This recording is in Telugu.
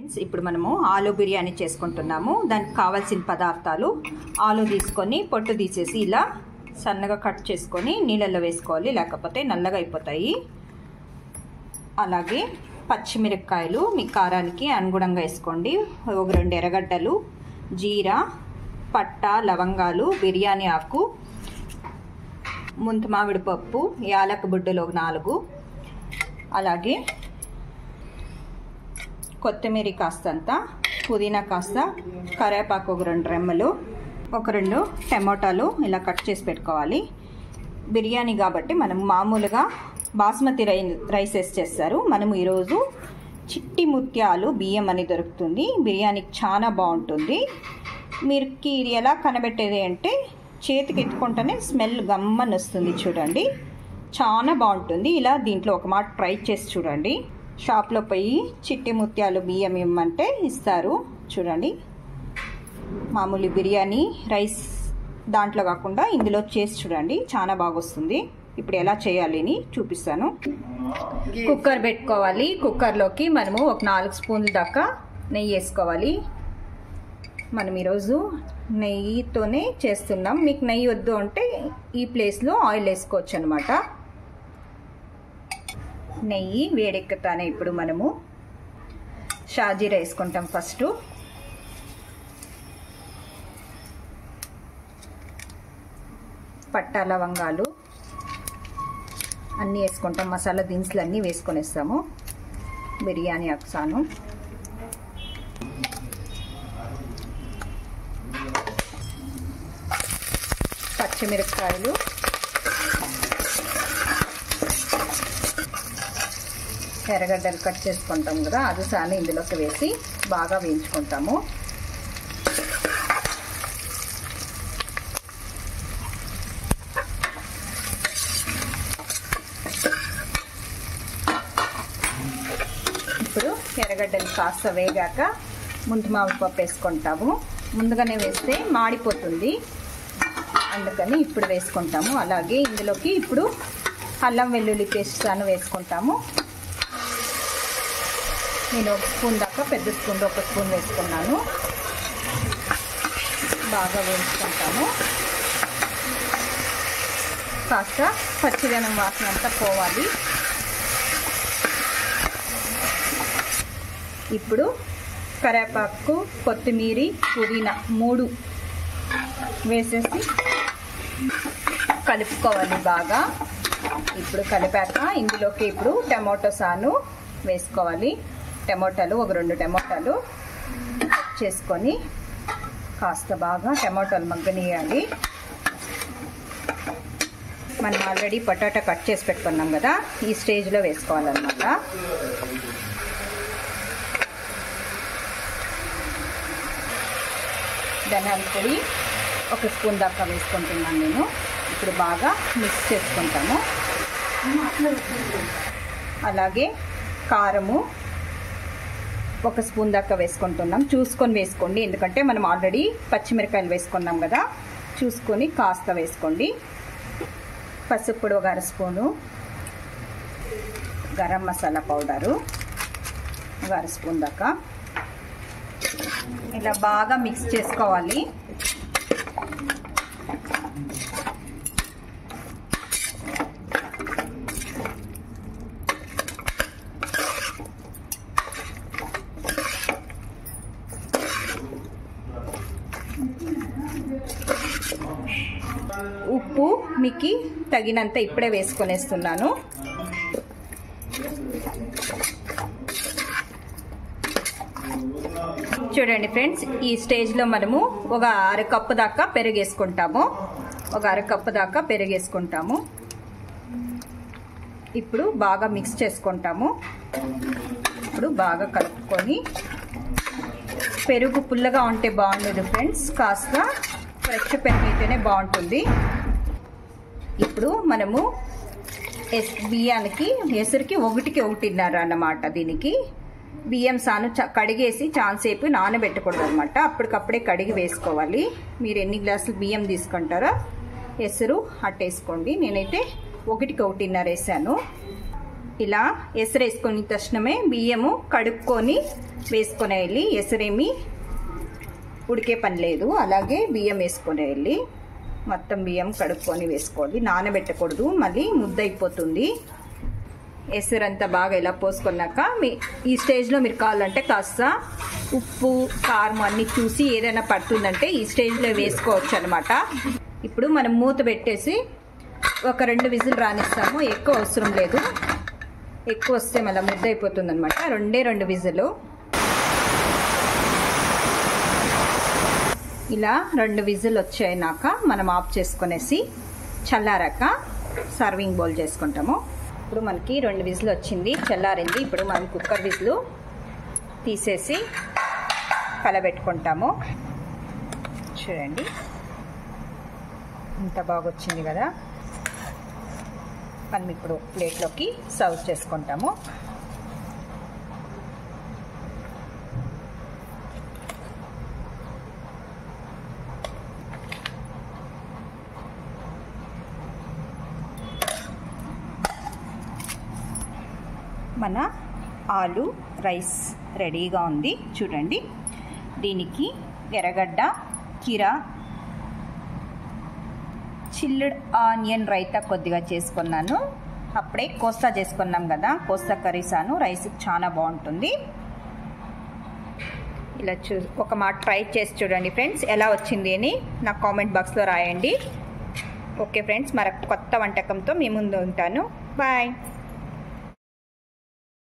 ఫ్రెండ్స్, ఇప్పుడు మనము ఆలు బిర్యానీ చేసుకుంటున్నాము. దానికి కావాల్సిన పదార్థాలు: ఆలు తీసుకొని పొట్టు తీసేసి ఇలా సన్నగా కట్ చేసుకొని నీళ్ళల్లో వేసుకోవాలి, లేకపోతే నల్లగా అయిపోతాయి. అలాగే పచ్చిమిరపకాయలు మీ కారానికి అనుగుణంగా వేసుకోండి. ఒక 2 ఎర్రగడ్డలు, జీరా, పట్ట, లవంగాలు, బిర్యానీ ఆకు, ముంత మామిడి పప్పు, యాలక బుడ్డలు 4, అలాగే కొత్తిమీర కాస్తంత, పుదీనా కాస్త, కరివేపాకు ఒక 2 రెమ్మలు, ఒక 2 టమోటాలు ఇలా కట్ చేసి పెట్టుకోవాలి. బిర్యానీ కాబట్టి మనం మామూలుగా బాస్మతి రైస్ వేసి చేస్తారు. మనము ఈరోజు చిట్టి ముత్యాలు బియ్యం అని దొరుకుతుంది. బిర్యానీకి చాలా బాగుంటుంది. మీరుకి ఇది ఎలా కనబెట్టేది అంటే చేతికి ఎత్తుకుంటేనే స్మెల్ గమ్మని వస్తుంది. చూడండి, చాలా బాగుంటుంది. ఇలా దీంట్లో ఒక మాట ట్రై చేసి చూడండి. షాప్లో పోయి చిట్టి ముత్యాలు బియ్యం ఇమ్మంటే ఇస్తారు. చూడండి, మామూలు బిర్యానీ రైస్ దాంట్లో కాకుండా ఇందులో చేసి చూడండి, చాలా బాగా వస్తుంది. ఇప్పుడు ఎలా చేయాలి అని చూపిస్తాను. కుక్కర్ పెట్టుకోవాలి. కుక్కర్లోకి మనము ఒక 4 స్పూన్ల దాకా నెయ్యి వేసుకోవాలి. మనం ఈరోజు నెయ్యితోనే చేస్తున్నాం. మీకు నెయ్యి వద్దు అంటే ఈ ప్లేస్లో ఆయిల్ వేసుకోవచ్చు అనమాట. నెయ్యి వేడెక్కుతానే ఇప్పుడు మనము షాజీరా వేసుకుంటాం. ఫస్ట్ పట్టా, లవంగాలు అన్నీ వేసుకుంటాం. మసాలా దినుసులు అన్నీ వేసుకొనేస్తాము. బిర్యానీ ఆకుసాను, పచ్చిమిరపకాయలు, ఎర్రగడ్డలు కట్ చేసుకుంటాం కదా, అది సాని ఇందులోకి వేసి బాగా వేయించుకుంటాము. ఇప్పుడు ఎర్రగడ్డలు కాస్త వేగాక ముంత మామిడి పప్పు వేసుకుంటాము. ముందుగానే వేస్తే మాడిపోతుంది, అందుకని ఇప్పుడు వేసుకుంటాము. అలాగే ఇందులోకి ఇప్పుడు అల్లం వెల్లుల్లి పేస్ట్ వేసుకుంటాము. నేను 1 స్పూన్ దాకా, పెద్ద స్పూన్లో 1 స్పూన్ వేసుకున్నాను. బాగా వేయించుకుంటాము. కాస్త పచ్చిదనం వాసన అంతా పోవాలి. ఇప్పుడు కరివేపాకు, కొత్తిమీర, పుదీనా 3 వేసేసి కలుపుకోవాలి బాగా. ఇప్పుడు కలిపాక ఇందులోకి ఇప్పుడు టమాటో సాను వేసుకోవాలి. టమాటాలు ఒక 2 టమాటాలు కట్ చేసుకొని కాస్త బాగా టమాటాలు మగ్గనియాలి. మనం ఆల్రెడీ పొటాటో కట్ చేసి పెట్టుకున్నాం కదా, ఈ స్టేజ్లో వేసుకోవాలన్నమాట. ధనియాల పొడి 1 స్పూన్ దాకా వేసుకుంటున్నాను నేను. ఇప్పుడు బాగా మిక్స్ చేసుకుంటాము. అలాగే కారము 1 స్పూన్ దాకా వేసుకుంటున్నాం. చూసుకొని వేసుకోండి, ఎందుకంటే మనం ఆల్రెడీ పచ్చిమిరకాయలు వేసుకున్నాం కదా, చూసుకొని కాస్త వేసుకోండి. పసుపు పొడి 1 అర స్పూను, గరం మసాలా పౌడరు 1 అర స్పూన్ దాకా. ఇలా బాగా మిక్స్ చేసుకోవాలి. ఉప్పు మీకు తగినంత ఇప్పుడే వేసుకొనేస్తున్నాను. చూడండి ఫ్రెండ్స్, ఈ స్టేజ్లో మనము ఒక 1/2 కప్పు దాకా పెరుగేసుకుంటాము. ఒక 1/2 కప్పు దాకా పెరుగేసుకుంటాము. ఇప్పుడు బాగా మిక్స్ చేసుకుంటాము. ఇప్పుడు బాగా కలుపుకొని, పెరుగు పుల్లగా ఉంటే బాగుండదు ఫ్రెండ్స్, కాస్త ఫ్రెష్ పెరుగు అయితేనే బాగుంటుంది. ఇప్పుడు మనము బియ్యానికి ఎసరికి 1కి 1.5 అన్నమాట. దీనికి బియ్యం సాను కడిగేసి చాలాసేపు నానబెట్టకూడదు అనమాట. అప్పటికప్పుడే కడిగి వేసుకోవాలి. మీరు ఎన్ని గ్లాసులు బియ్యం తీసుకుంటారో ఎసరు అట్టేసుకోండి. నేనైతే 1కి 1.5 వేసాను. ఇలా ఎసరు వేసుకొని తక్షణమే బియ్యము కడుక్కొని వేసుకునేయాలి. ఎసరేమి ఉడికే పని లేదు. అలాగే బియ్యం వేసుకునేయాలి. మొత్తం బియ్యం కడుక్కొని వేసుకోవాలి, నానబెట్టకూడదు, మళ్ళీ ముద్ద అయిపోతుంది. ఎసరంతా బాగా ఇలా పోసుకున్నాక ఈ స్టేజ్లో మీరు కావాలంటే కాస్త ఉప్పు కారం అన్నీ చూసి ఏదైనా పడుతుందంటే ఈ స్టేజ్లో వేసుకోవచ్చు అనమాట. ఇప్పుడు మనం మూత పెట్టేసి ఒక 2 విజిల్ రానిస్తాము. ఎక్కువ అవసరం లేదు, ఎక్కువ వస్తే మళ్ళీ ముద్ద అయిపోతుంది అనమాట. 2 విజిల్. ఇలా 2 విజిల్ వచ్చాయినాక మనం ఆఫ్ చేసుకునేసి చల్లారాక సర్వింగ్ బౌల్ చేసుకుంటాము. ఇప్పుడు మనకి 2 విజిల్ వచ్చింది, చల్లారింది. ఇప్పుడు మనం కుక్కర్ విజిల్ తీసేసి కలబెట్టుకుంటాము. చూడండి ఇంత బాగా వచ్చింది కదా. మనం ఇప్పుడు ప్లేట్లోకి సర్వ్ చేసుకుంటాము. మన ఆలు రైస్ రెడీగా ఉంది. చూడండి, దీనికి ఎర్రగడ్డ, కీరా, చిల్లుడ్ ఆనియన్ రైతా కొద్దిగా చేసుకున్నాను. అప్పుడే కోస్తా చేసుకున్నాం కదా, కోస్తా కర్రీసాను. రైస్ చాలా బాగుంటుంది. ఇలా ఒక మాట ట్రై చేసి చూడండి ఫ్రెండ్స్, ఎలా వచ్చింది అని నాకు కామెంట్ బాక్స్లో రాయండి. ఓకే ఫ్రెండ్స్, మరొక కొత్త వంటకంతో మీ ముందు ఉంటాను. బాయ్.